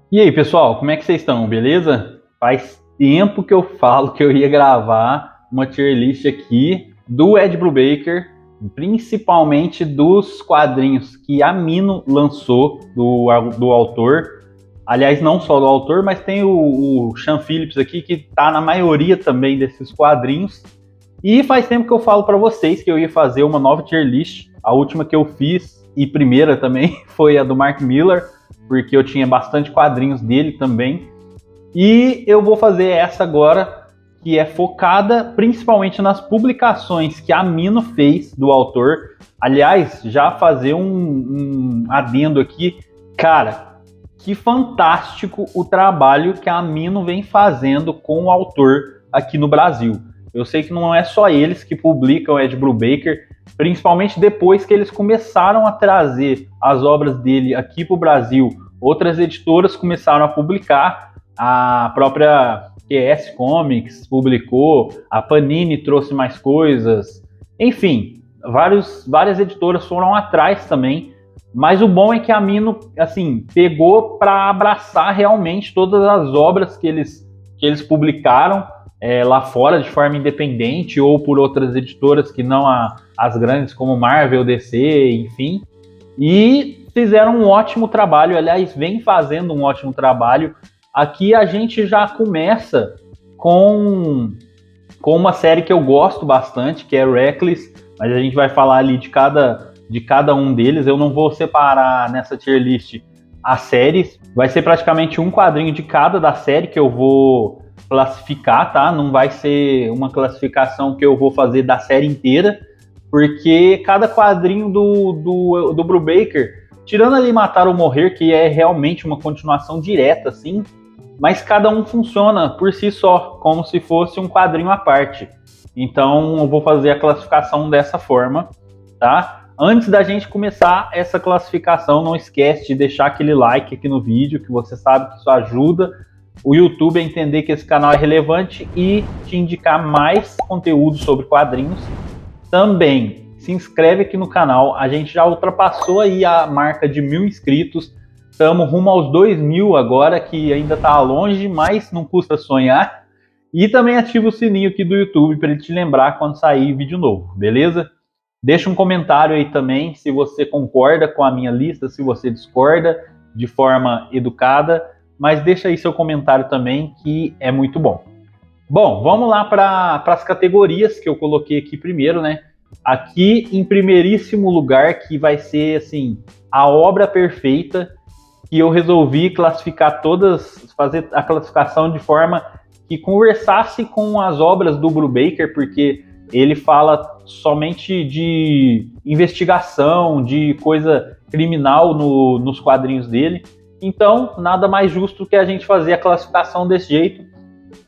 E aí, pessoal, como é que vocês estão? Beleza? Faz tempo que eu falo que eu ia gravar uma tier list aqui do Ed Brubaker, principalmente dos quadrinhos que a Mino lançou do autor. Aliás, não só do autor, mas tem o Sean Phillips aqui que tá na maioria também desses quadrinhos. E faz tempo que eu falo para vocês que eu ia fazer uma nova tier list. A última que eu fiz, e primeira também, foi a do Mark Millar, porque eu tinha bastante quadrinhos dele também. E eu vou fazer essa agora, que é focada principalmente nas publicações que a Mino fez do autor. Aliás, já fazer um adendo aqui. Cara, que fantástico o trabalho que a Mino vem fazendo com o autor aqui no Brasil. Eu sei que não é só eles que publicam o Ed Brubaker, principalmente depois que eles começaram a trazer as obras dele aqui para o Brasil. Outras editoras começaram a publicar, a própria QS Comics publicou, a Panini trouxe mais coisas, enfim, várias editoras foram atrás também, mas o bom é que a Mino, assim, pegou para abraçar realmente todas as obras que eles publicaram, lá fora de forma independente ou por outras editoras que não as grandes como Marvel, DC, enfim. E fizeram um ótimo trabalho, aliás, vem fazendo um ótimo trabalho. Aqui a gente já começa com uma série que eu gosto bastante, que é Reckless, mas a gente vai falar ali de cada um deles. Eu não vou separar nessa tier list as séries, vai ser praticamente um quadrinho de cada da série que eu vou classificar, tá? Não vai ser uma classificação que eu vou fazer da série inteira, porque cada quadrinho do Brubaker, tirando ali Matar ou Morrer, que é realmente uma continuação direta, assim, mas cada um funciona por si só, como se fosse um quadrinho à parte. Então eu vou fazer a classificação dessa forma, tá? Antes da gente começar essa classificação, não esquece de deixar aquele like aqui no vídeo, que você sabe que isso ajuda o YouTube a entender que esse canal é relevante e te indicar mais conteúdo sobre quadrinhos. Também se inscreve aqui no canal, a gente já ultrapassou aí a marca de 1.000 inscritos, estamos rumo aos 2.000 agora, que ainda está longe, mas não custa sonhar. E também ativa o sininho aqui do YouTube para ele te lembrar quando sair vídeo novo, beleza? Deixa um comentário aí também se você concorda com a minha lista, se você discorda de forma educada, mas deixa aí seu comentário também, que é muito bom. Bom, vamos lá para as categorias que eu coloquei aqui primeiro, né? Aqui em primeiríssimo lugar, que vai ser assim a obra perfeita, que eu resolvi classificar todas, fazer a classificação de forma que conversasse com as obras do Brubaker, porque ele fala somente de investigação, de coisa criminal nos quadrinhos dele. Então, nada mais justo que a gente fazer a classificação desse jeito.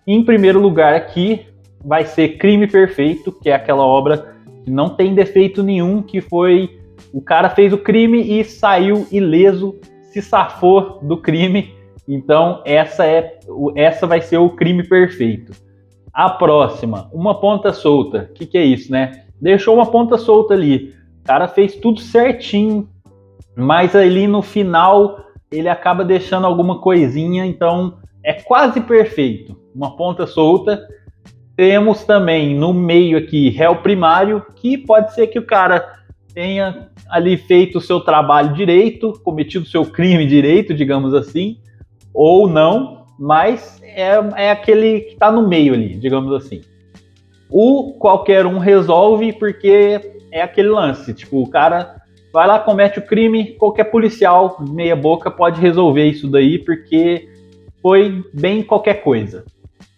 Em primeiro lugar aqui vai ser Crime Perfeito, que é aquela obra que não tem defeito nenhum, que foi o cara fez o crime e saiu ileso, se safou do crime. Então essa vai ser o Crime Perfeito. A próxima, Uma Ponta Solta. O que é isso, né? Deixou uma ponta solta ali. O cara fez tudo certinho, mas ali no final ele acaba deixando alguma coisinha, então é quase perfeito. Uma ponta solta. Temos também no meio aqui réu primário, que pode ser que o cara tenha ali feito o seu trabalho direito, cometido o seu crime direito, digamos assim, ou não, mas é aquele que está no meio ali, digamos assim. O qualquer um resolve porque é aquele lance, tipo, o cara vai lá, comete o crime, qualquer policial meia boca pode resolver isso daí, porque foi bem qualquer coisa.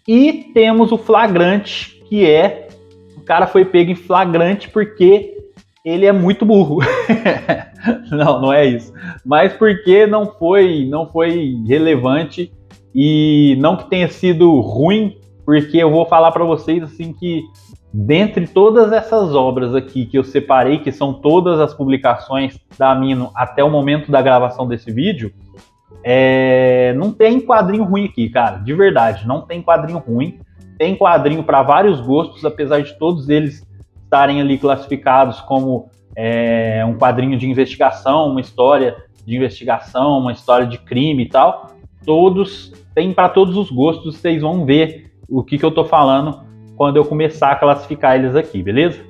E temos o flagrante, que é o cara foi pego em flagrante porque ele é muito burro. Não é isso. Mas porque não foi relevante, e não que tenha sido ruim, porque eu vou falar para vocês assim que dentre todas essas obras aqui que eu separei, que são todas as publicações da Mino até o momento da gravação desse vídeo, não tem quadrinho ruim aqui, cara, de verdade, não tem quadrinho ruim, tem quadrinho para vários gostos, apesar de todos eles estarem ali classificados como um quadrinho de investigação, uma história de investigação, uma história de crime e tal, tem para todos os gostos, vocês vão ver o que eu tô falando quando eu começar a classificar eles aqui, beleza?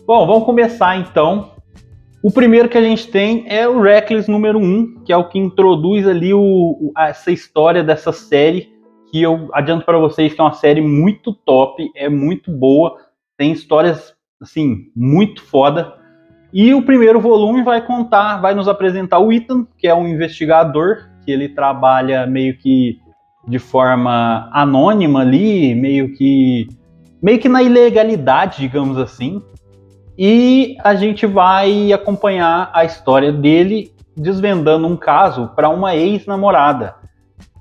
Bom, vamos começar então. O primeiro que a gente tem é o Reckless número 1, que é o que introduz ali essa história dessa série, que eu adianto para vocês que é uma série muito top, é muito boa, tem histórias, assim, muito foda. E o primeiro volume vai nos apresentar o Ethan, que é um investigador, que ele trabalha meio que de forma anônima ali, meio que na ilegalidade, digamos assim. E a gente vai acompanhar a história dele desvendando um caso para uma ex-namorada.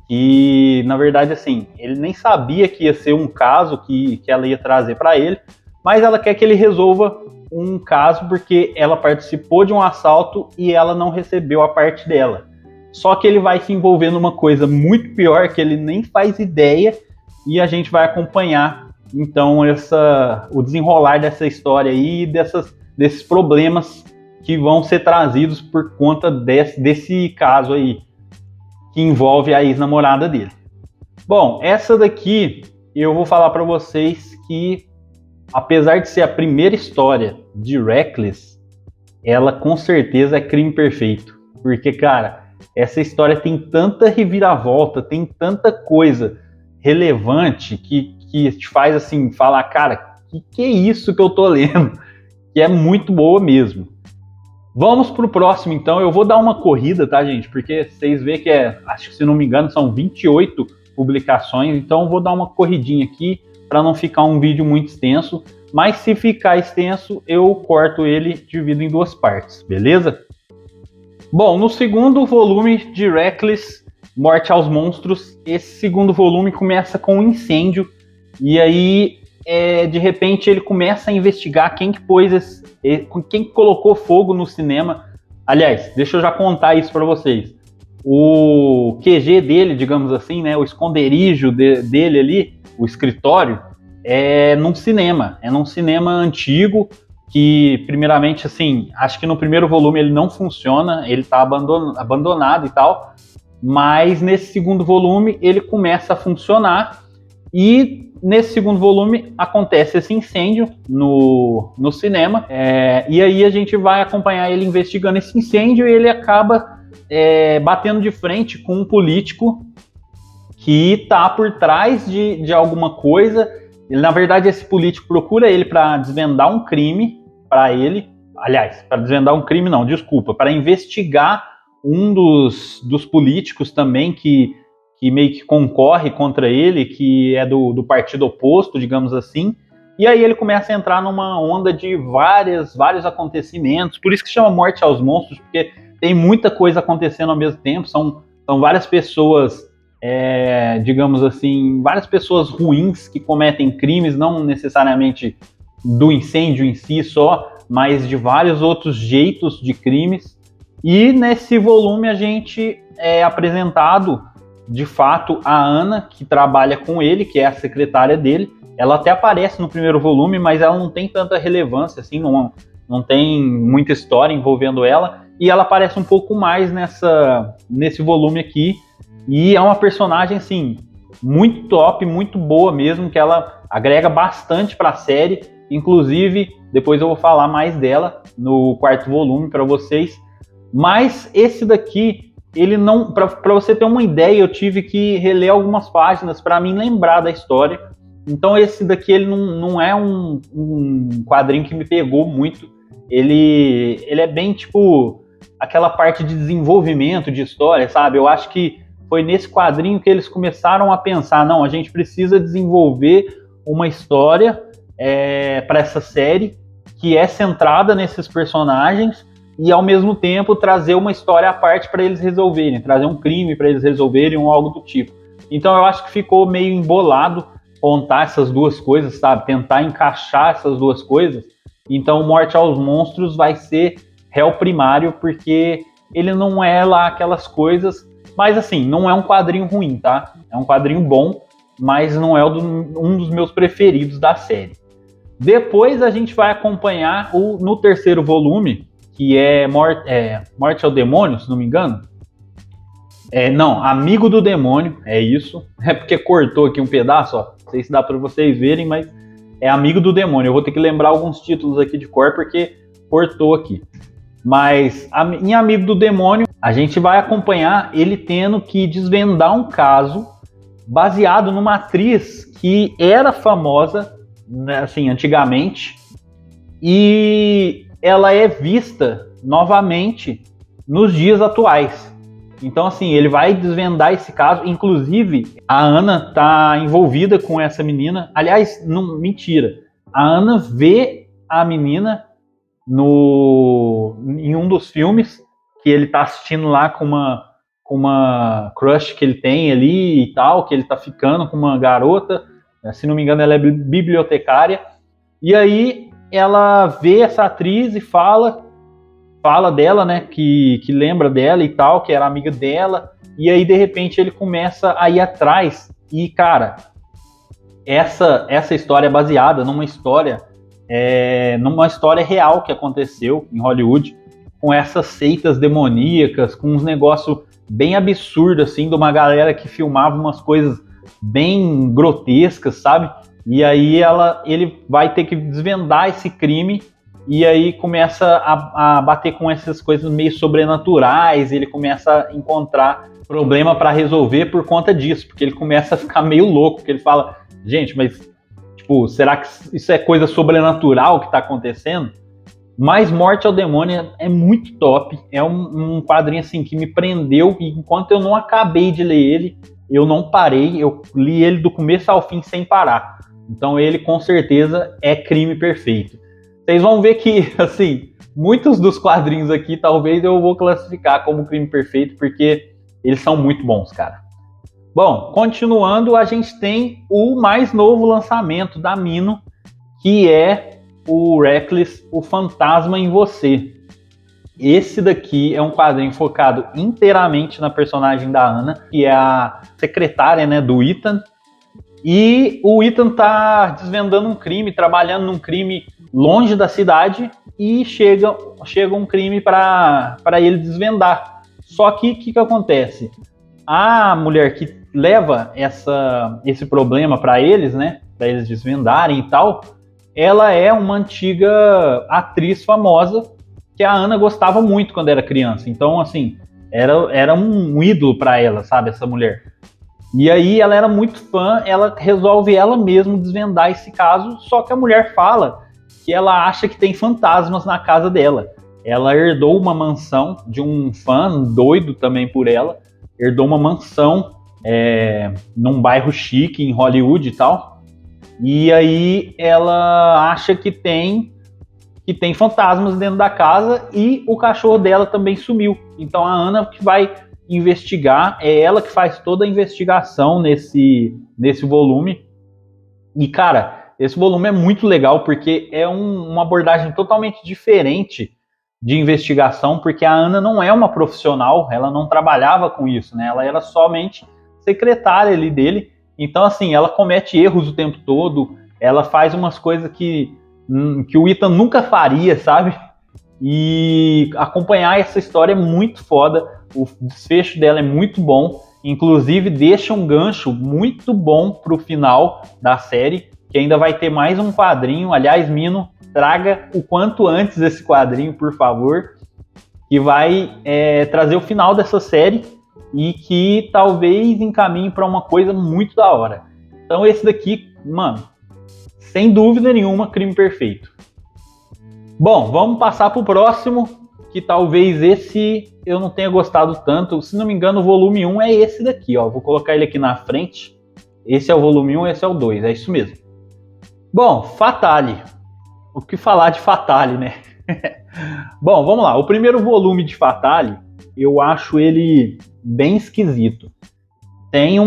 E, na verdade, assim, ele nem sabia que ia ser um caso que ela ia trazer para ele, mas ela quer que ele resolva um caso porque ela participou de um assalto e ela não recebeu a parte dela. Só que ele vai se envolver numa coisa muito pior que ele nem faz ideia e a gente vai acompanhar, então, o desenrolar dessa história aí e desses problemas que vão ser trazidos por conta desse caso aí, que envolve a ex-namorada dele. Bom, essa daqui eu vou falar para vocês que, apesar de ser a primeira história de Reckless, ela com certeza é crime perfeito. Porque, cara, essa história tem tanta reviravolta, tem tanta coisa relevante que te faz assim, falar, cara, que é isso que eu tô lendo? Que é muito boa mesmo. Vamos pro próximo, então. Eu vou dar uma corrida, tá, gente? Porque vocês veem que acho que se não me engano, são 28 publicações, então eu vou dar uma corridinha aqui para não ficar um vídeo muito extenso. Mas se ficar extenso, eu corto ele e divido em duas partes, beleza? Bom, no segundo volume de Reckless, Morte aos Monstros, esse segundo volume começa com um incêndio. E aí, de repente, ele começa a investigar quem que colocou fogo no cinema. Aliás, deixa eu já contar isso para vocês. O QG dele, digamos assim, né, o esconderijo dele ali, o escritório, é num cinema antigo, que primeiramente, assim, acho que no primeiro volume ele não funciona, ele tá abandonado e tal, mas nesse segundo volume ele começa a funcionar e nesse segundo volume acontece esse incêndio no cinema, e aí a gente vai acompanhar ele investigando esse incêndio e ele acaba batendo de frente com um político que está por trás de alguma coisa. Ele, na verdade, esse político procura ele para desvendar um crime para ele. Aliás, para desvendar um crime não, desculpa, para investigar um dos políticos também que meio que concorre contra ele, que é do partido oposto, digamos assim. E aí ele começa a entrar numa onda de vários acontecimentos. Por isso que chama Morte aos Monstros, porque tem muita coisa acontecendo ao mesmo tempo. São várias pessoas, digamos assim, várias pessoas ruins que cometem crimes, não necessariamente do incêndio em si só, mas de vários outros jeitos de crimes. E nesse volume a gente é apresentado, de fato, a Ana, que trabalha com ele, que é a secretária dele. Ela até aparece no primeiro volume, mas ela não tem tanta relevância, assim, não tem muita história envolvendo ela. E ela aparece um pouco mais nesse volume aqui. E é uma personagem, assim, muito top, muito boa mesmo, que ela agrega bastante para a série. Inclusive, depois eu vou falar mais dela no quarto volume para vocês. Mas esse daqui, ele não... Para você ter uma ideia, eu tive que reler algumas páginas para mim lembrar da história. Então esse daqui, ele não é um quadrinho que me pegou muito. Ele é bem, tipo, aquela parte de desenvolvimento de história, sabe? Eu acho que foi nesse quadrinho que eles começaram a pensar, não, a gente precisa desenvolver uma história para essa série que é centrada nesses personagens e, ao mesmo tempo, trazer uma história à parte para eles resolverem, trazer um crime para eles resolverem ou algo do tipo. Então eu acho que ficou meio embolado contar essas duas coisas, sabe? Tentar encaixar essas duas coisas. Então Morte aos Monstros vai ser réu primário, porque ele não é lá aquelas coisas, mas assim, não é um quadrinho ruim, tá? É um quadrinho bom, mas não é um dos meus preferidos da série. Depois a gente vai acompanhar no terceiro volume, que é Morte ao Demônio, se não me engano. Não, Amigo do Demônio, é isso. É porque cortou aqui um pedaço, ó. Não sei se dá para vocês verem, mas é Amigo do Demônio. Eu vou ter que lembrar alguns títulos aqui de cor porque cortou aqui. Mas em Amigo do Demônio, a gente vai acompanhar ele tendo que desvendar um caso baseado numa atriz que era famosa, né, assim, antigamente, e ela é vista novamente nos dias atuais. Então, assim, ele vai desvendar esse caso. Inclusive, a Ana tá envolvida com essa menina. Aliás, não, mentira. A Ana vê a menina em um dos filmes que ele tá assistindo lá com uma crush que ele tem ali e tal, que ele tá ficando com uma garota. Se não me engano, ela é bibliotecária. E aí ela vê essa atriz e fala dela, né, que lembra dela e tal, que era amiga dela, e aí de repente ele começa a ir atrás, e cara, essa história é baseada numa história real que aconteceu em Hollywood, com essas seitas demoníacas, com uns negócios bem absurdos, assim, de uma galera que filmava umas coisas bem grotescas, sabe? E aí ele vai ter que desvendar esse crime, e aí começa a bater com essas coisas meio sobrenaturais, ele começa a encontrar problema para resolver por conta disso, porque ele começa a ficar meio louco, porque ele fala, gente, mas tipo, será que isso é coisa sobrenatural que está acontecendo? Mas Morte ao Demônio é muito top, é um quadrinho assim que me prendeu, e enquanto eu não acabei de ler ele, eu não parei, eu li ele do começo ao fim sem parar. Então ele com certeza é crime perfeito. Vocês vão ver que, assim, muitos dos quadrinhos aqui talvez eu vou classificar como crime perfeito, porque eles são muito bons, cara. Bom, continuando, a gente tem o mais novo lançamento da Mino, que é o Reckless, o Fantasma em Você. Esse daqui é um quadrinho focado inteiramente na personagem da Ana, que é a secretária, né, do Ethan. E o Ethan tá desvendando um crime, trabalhando num crime longe da cidade, e chega um crime para ele desvendar. Só que o que acontece? A mulher que leva esse problema para eles, né, para eles desvendarem e tal, ela é uma antiga atriz famosa que a Ana gostava muito quando era criança. Então, assim, era um ídolo para ela, sabe, essa mulher. E aí ela era muito fã, ela resolve ela mesma desvendar esse caso, só que a mulher fala que ela acha que tem fantasmas na casa dela. Ela herdou uma mansão de um fã doido também por ela, herdou uma mansão num bairro chique em Hollywood e tal, e aí ela acha que tem fantasmas dentro da casa, e o cachorro dela também sumiu. Então a Ana que vai investigar, é ela que faz toda a investigação nesse volume. E cara, esse volume é muito legal porque é uma abordagem totalmente diferente de investigação, porque a Ana não é uma profissional, ela não trabalhava com isso, né? Ela era somente secretária ali dele. Então assim, ela comete erros o tempo todo, ela faz umas coisas que o Ethan nunca faria, sabe? E acompanhar essa história é muito foda. O desfecho dela é muito bom, inclusive deixa um gancho muito bom pro final da série, que ainda vai ter mais um quadrinho. Aliás, Mino, traga o quanto antes esse quadrinho, por favor, que vai trazer o final dessa série e que talvez encaminhe para uma coisa muito da hora. Então esse daqui, mano, sem dúvida nenhuma, crime perfeito. Bom, vamos passar pro próximo, que talvez esse eu não tenha gostado tanto. Se não me engano, o volume 1 é esse daqui, ó. Vou colocar ele aqui na frente. Esse é o volume 1, esse é o 2, é isso mesmo. Bom, Fatale. O que falar de Fatale, né? Bom, vamos lá. O primeiro volume de Fatale, eu acho ele bem esquisito. Tem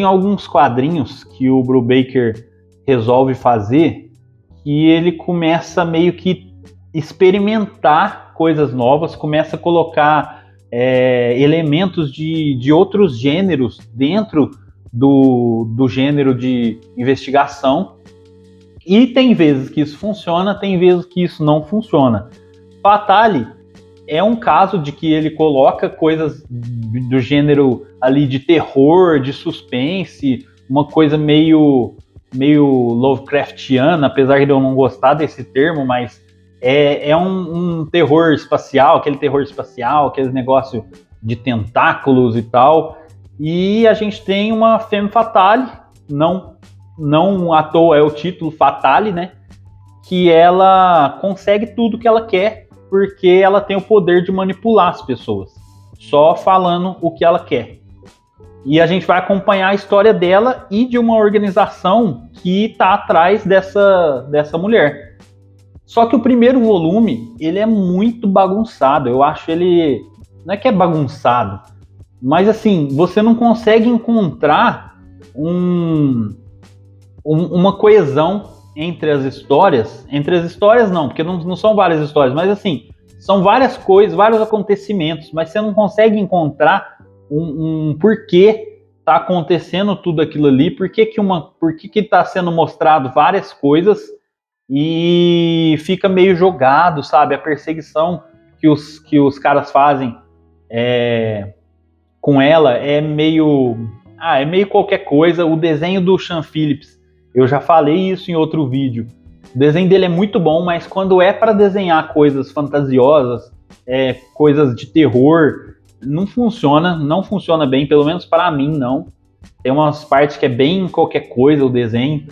alguns quadrinhos que o Brubaker resolve fazer, e ele começa meio que experimentar coisas novas, começa a colocar elementos de outros gêneros dentro do gênero de investigação, e tem vezes que isso funciona, tem vezes que isso não funciona. Fatale é um caso de que ele coloca coisas do gênero ali de terror, de suspense, uma coisa meio Lovecraftiana, apesar de eu não gostar desse termo, mas é um terror espacial, aquele negócio de tentáculos e tal. E a gente tem uma femme fatale, não à toa é o título Fatale, né? Que ela consegue tudo que ela quer porque ela tem o poder de manipular as pessoas, só falando o que ela quer. E a gente vai acompanhar a história dela e de uma organização que está atrás dessa mulher. Só que o primeiro volume, ele é muito bagunçado. Eu acho ele... Não é que é bagunçado, mas assim, você não consegue encontrar uma coesão entre as histórias. Entre as histórias não, porque não são várias histórias, mas assim, são várias coisas, vários acontecimentos, mas você não consegue encontrar um porquê tá acontecendo tudo aquilo ali, por que tá sendo mostrado várias coisas e fica meio jogado, sabe? A perseguição que os caras fazem com ela é meio qualquer coisa. O desenho do Sean Phillips, eu já falei isso em outro vídeo, o desenho dele é muito bom, mas quando é para desenhar coisas fantasiosas, coisas de terror, não funciona bem, pelo menos para mim não. Tem umas partes que é bem qualquer coisa o desenho.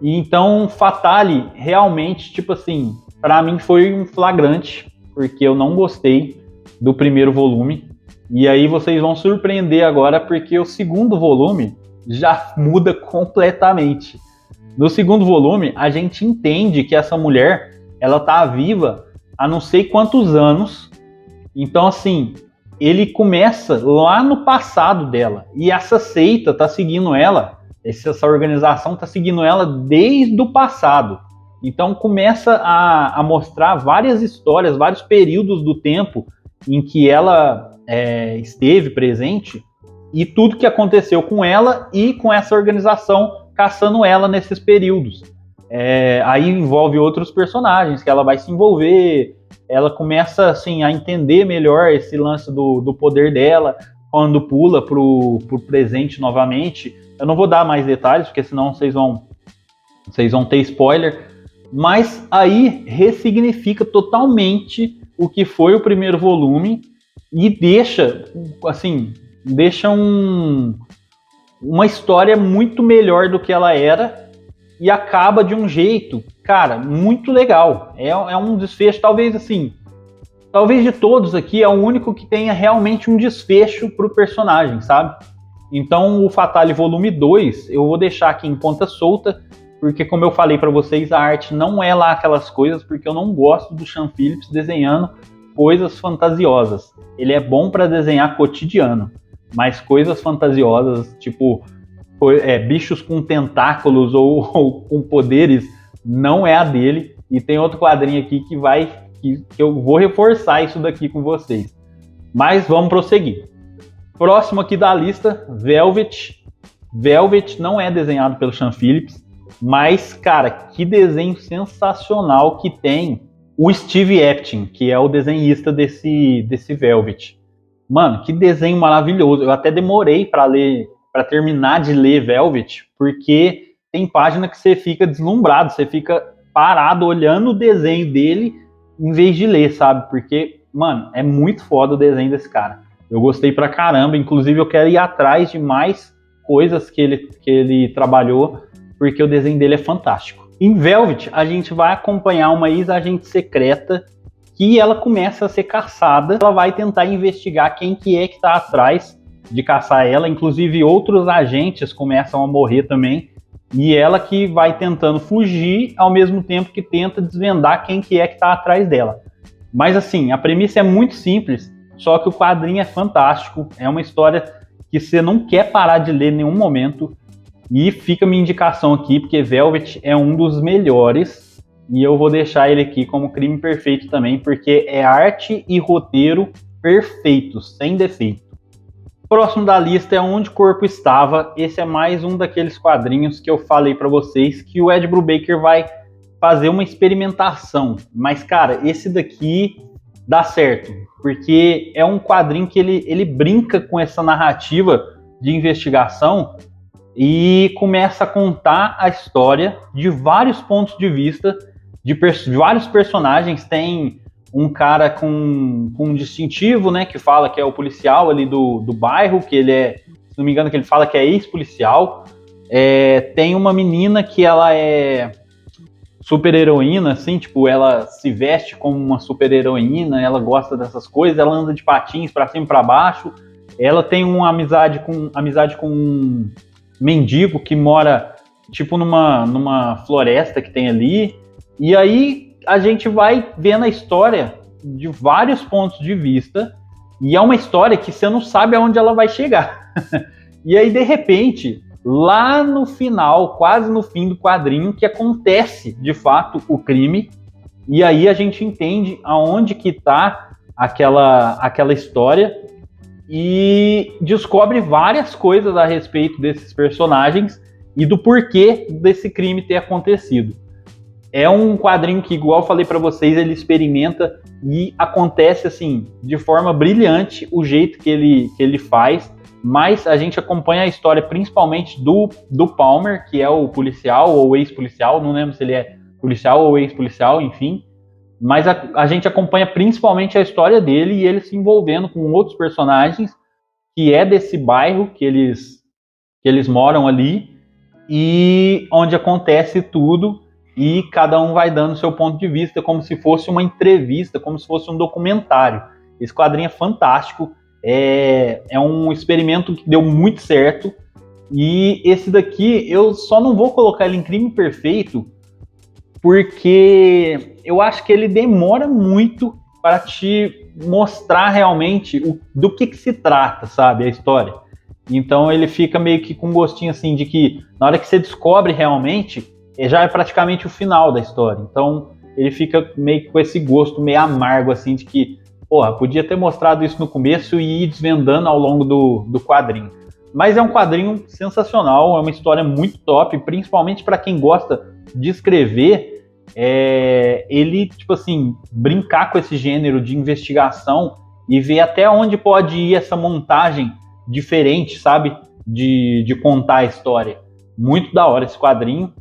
E então Fatale realmente, tipo assim, para mim foi um flagrante, porque eu não gostei do primeiro volume. E aí vocês vão surpreender agora, porque o segundo volume já muda completamente. No segundo volume, a gente entende que essa mulher, ela tá viva há não sei quantos anos. Então, assim, ele começa lá no passado dela. E essa seita tá seguindo ela, essa organização tá seguindo ela desde o passado. Então, começa a mostrar várias histórias, vários períodos do tempo em que ela esteve presente e tudo que aconteceu com ela e com essa organização caçando ela nesses períodos. Aí envolve outros personagens que ela vai se envolver, ela começa assim, a entender melhor esse lance do poder dela quando pula pro presente novamente. Eu não vou dar mais detalhes, porque senão vocês vão ter spoiler, mas aí ressignifica totalmente o que foi o primeiro volume e deixa uma história muito melhor do que ela era e acaba de um jeito, cara, muito legal. É um desfecho, talvez de todos aqui, é o único que tenha realmente um desfecho pro personagem, sabe? Então o Fatale Volume 2 eu vou deixar aqui em ponta solta, porque como eu falei para vocês, a arte não é lá aquelas coisas, porque eu não gosto do Sean Phillips desenhando coisas fantasiosas. Ele é bom para desenhar cotidiano, mas coisas fantasiosas, tipo bichos com tentáculos ou com poderes, não é a dele. E tem outro quadrinho aqui que eu vou reforçar isso daqui com vocês. Mas vamos prosseguir. Próximo aqui da lista, Velvet. Velvet não é desenhado pelo Sean Phillips, mas, cara, que desenho sensacional que tem o Steve Epting, que é o desenhista desse Velvet. Mano, que desenho maravilhoso. Eu até demorei para terminar de ler Velvet, porque tem página que você fica deslumbrado, você fica parado olhando o desenho dele em vez de ler, sabe? Porque, mano, é muito foda o desenho desse cara. Eu gostei pra caramba, inclusive eu quero ir atrás de mais coisas que ele trabalhou, porque o desenho dele é fantástico. Em Velvet, a gente vai acompanhar uma ex-agente secreta que ela começa a ser caçada. Ela vai tentar investigar quem que está atrás de caçar ela, inclusive outros agentes começam a morrer também, e ela que vai tentando fugir ao mesmo tempo que tenta desvendar quem que está atrás dela. Mas assim, a premissa é muito simples, só que o quadrinho é fantástico, é uma história que você não quer parar de ler em nenhum momento, e fica minha indicação aqui, porque Velvet é um dos melhores, e eu vou deixar ele aqui como Crime Perfeito também, porque é arte e roteiro perfeitos, sem defeito. Próximo da lista é Onde o Corpo Estava. Esse é mais um daqueles quadrinhos que eu falei para vocês que o Ed Brubaker vai fazer uma experimentação. Mas, cara, esse daqui dá certo, porque é um quadrinho que ele brinca com essa narrativa de investigação e começa a contar a história de vários pontos de vista, de vários personagens. Tem um cara com um distintivo, né, que fala que é o policial ali do bairro, que ele é, se não me engano, que ele fala que é ex-policial. Tem uma menina que ela é super heroína, assim, tipo, ela se veste como uma super heroína, ela gosta dessas coisas, ela anda de patins pra cima e pra baixo, ela tem uma amizade com um mendigo que mora, tipo, numa floresta que tem ali, e aí a gente vai vendo a história de vários pontos de vista, e é uma história que você não sabe aonde ela vai chegar. E aí, de repente, lá no final, quase no fim do quadrinho, que acontece, de fato, o crime, e aí a gente entende aonde que tá aquela história e descobre várias coisas a respeito desses personagens e do porquê desse crime ter acontecido. É um quadrinho que, igual eu falei para vocês, ele experimenta e acontece assim de forma brilhante o jeito que ele faz, mas a gente acompanha a história principalmente do Palmer, que é o policial ou ex-policial, não lembro se ele é policial ou ex-policial, enfim, mas a gente acompanha principalmente a história dele e ele se envolvendo com outros personagens que é desse bairro que eles moram ali e onde acontece tudo, e cada um vai dando seu ponto de vista como se fosse uma entrevista, como se fosse um documentário. Esse quadrinho é fantástico, é um experimento que deu muito certo, e esse daqui eu só não vou colocar ele em Crime Perfeito porque eu acho que ele demora muito para te mostrar realmente do que se trata, sabe, a história. Então ele fica meio que com um gostinho assim de que na hora que você descobre realmente, já é praticamente o final da história. Então ele fica meio que com esse gosto meio amargo assim de que, porra, podia ter mostrado isso no começo e ir desvendando ao longo do quadrinho. Mas é um quadrinho sensacional, é uma história muito top, principalmente para quem gosta de escrever. Ele, tipo assim, brincar com esse gênero de investigação e ver até onde pode ir essa montagem diferente, sabe? De contar a história. Muito da hora esse quadrinho.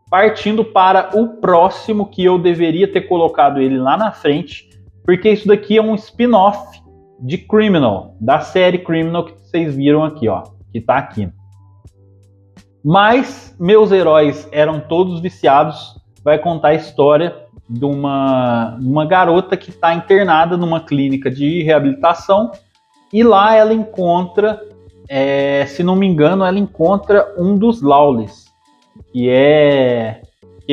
Partindo para o próximo, que eu deveria ter colocado ele lá na frente, porque isso daqui é um spin-off de Criminal, da série Criminal que vocês viram aqui, ó, que tá aqui. Mas meus heróis eram todos viciados. Vai contar a história de uma garota que está internada numa clínica de reabilitação e lá ela encontra, se não me engano, ela encontra um dos Lawless, que é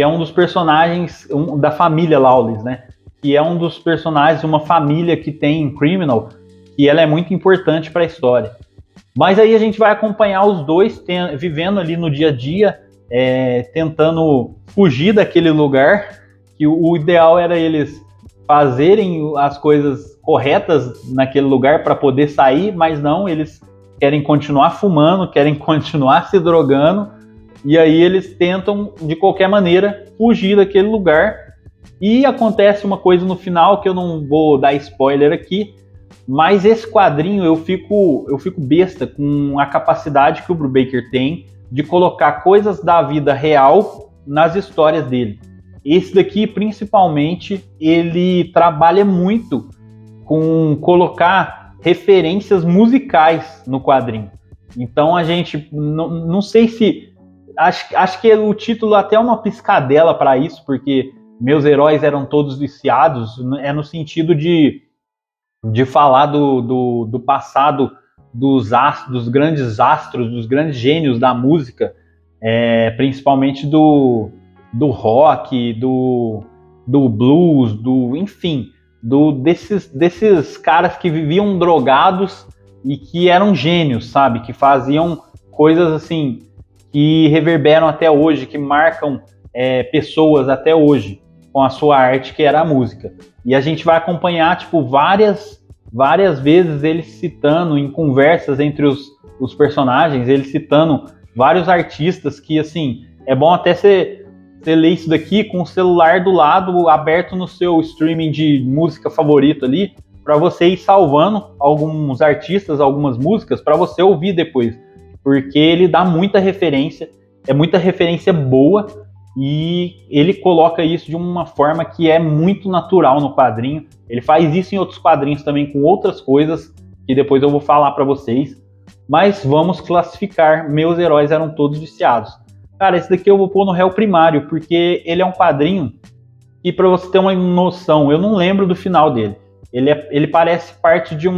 um dos personagens da família Lawless, né? Que é um dos personagens de uma família que tem em Criminal, e ela é muito importante para a história. Mas aí a gente vai acompanhar os dois vivendo ali no dia a dia, tentando fugir daquele lugar, que o ideal era eles fazerem as coisas corretas naquele lugar para poder sair, mas não, eles querem continuar fumando, querem continuar se drogando, e aí eles tentam, de qualquer maneira, fugir daquele lugar, e acontece uma coisa no final que eu não vou dar spoiler aqui, mas esse quadrinho eu fico besta com a capacidade que o Brubaker tem de colocar coisas da vida real nas histórias dele. Esse daqui, principalmente, ele trabalha muito com colocar referências musicais no quadrinho. Então a gente, não sei se... Acho que o título até é uma piscadela para isso, porque meus heróis eram todos viciados, é no sentido de falar do passado dos grandes astros, dos grandes gênios da música, principalmente do rock, do blues, enfim, desses caras que viviam drogados e que eram gênios, sabe? Que faziam coisas assim que reverberam até hoje, que marcam pessoas até hoje com a sua arte, que era a música. E a gente vai acompanhar, tipo, várias vezes ele citando em conversas entre os personagens, ele citando vários artistas que, assim, é bom até você você lê isso daqui com o celular do lado, aberto no seu streaming de música favorito ali, para você ir salvando alguns artistas, algumas músicas, para você ouvir depois. Porque ele dá muita referência, é muita referência boa, e ele coloca isso de uma forma que é muito natural no quadrinho. Ele faz isso em outros quadrinhos também com outras coisas, que depois eu vou falar para vocês. Mas vamos classificar, meus heróis eram todos viciados. Cara, esse daqui eu vou pôr no réu primário, porque ele é um quadrinho que, para você ter uma noção, eu não lembro do final dele. Ele parece parte de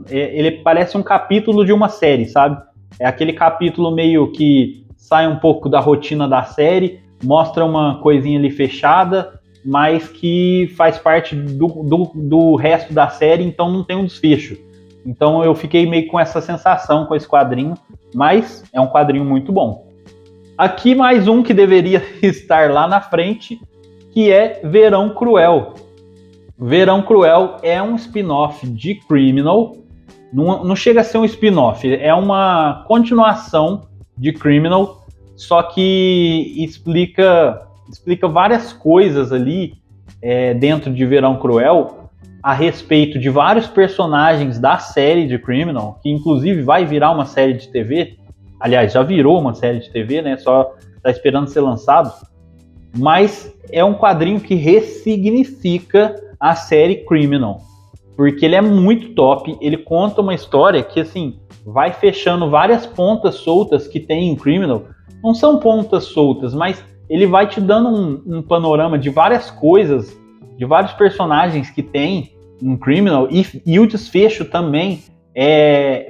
ele parece um capítulo de uma série, sabe? É aquele capítulo meio que sai um pouco da rotina da série, mostra uma coisinha ali fechada, mas que faz parte do resto da série, então não tem um desfecho. Então eu fiquei meio com essa sensação com esse quadrinho, mas é um quadrinho muito bom. Aqui mais um que deveria estar lá na frente, que é Verão Cruel. Verão Cruel é um spin-off de Criminal. Não chega a ser um spin-off, é uma continuação de Criminal, só que explica várias coisas ali dentro de Verão Cruel a respeito de vários personagens da série de Criminal, que inclusive vai virar uma série de TV. Aliás, já virou uma série de TV, né? Só está esperando ser lançado. Mas é um quadrinho que ressignifica a série Criminal, porque ele é muito top. Ele conta uma história que, assim, vai fechando várias pontas soltas que tem em Criminal. Não são pontas soltas, mas ele vai te dando um panorama de várias coisas, de vários personagens que tem em Criminal, e o desfecho também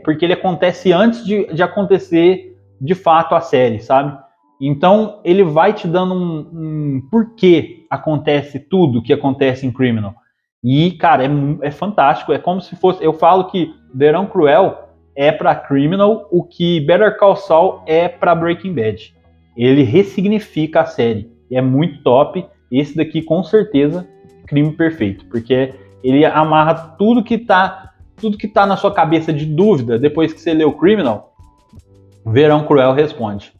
porque ele acontece antes de acontecer de fato a série, sabe? Então ele vai te dando um porquê acontece tudo que acontece em Criminal. E, cara, é fantástico. É como se fosse... Eu falo que Verão Cruel é pra Criminal o que Better Call Saul é pra Breaking Bad. Ele ressignifica a série. É muito top. Esse daqui, com certeza, Crime Perfeito. Porque ele amarra tudo que tá na sua cabeça de dúvida depois que você leu Criminal. Verão Cruel responde.